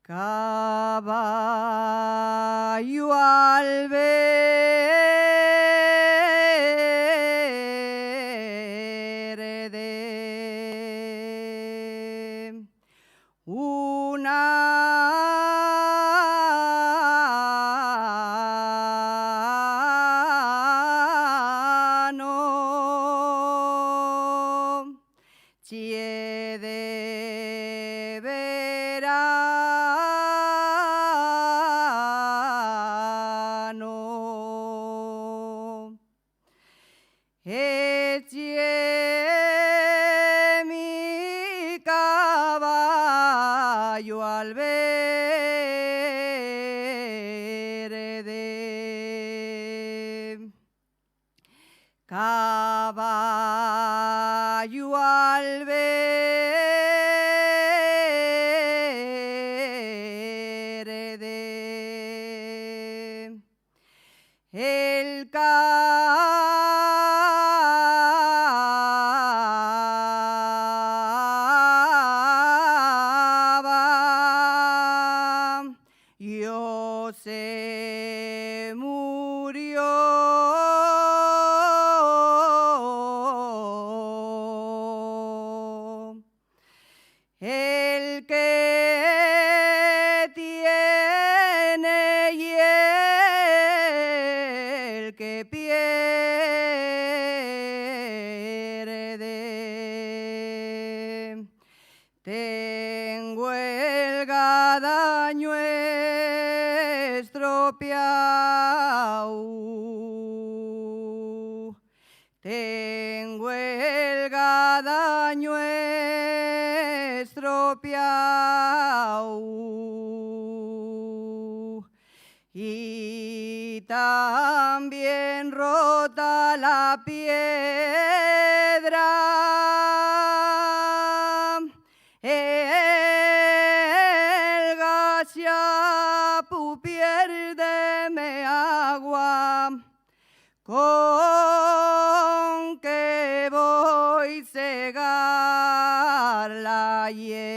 Caballo al verde, una noche de verano, eché mi caballo al verde, caballo al verde, el caballo se murió. El que tiene y el que pierde. Tengo el gadaño estropeado, tengo el gadaño estropeado y también rota la piedra. El gaciapu piérdeme agua, con que voy cegar la hierba.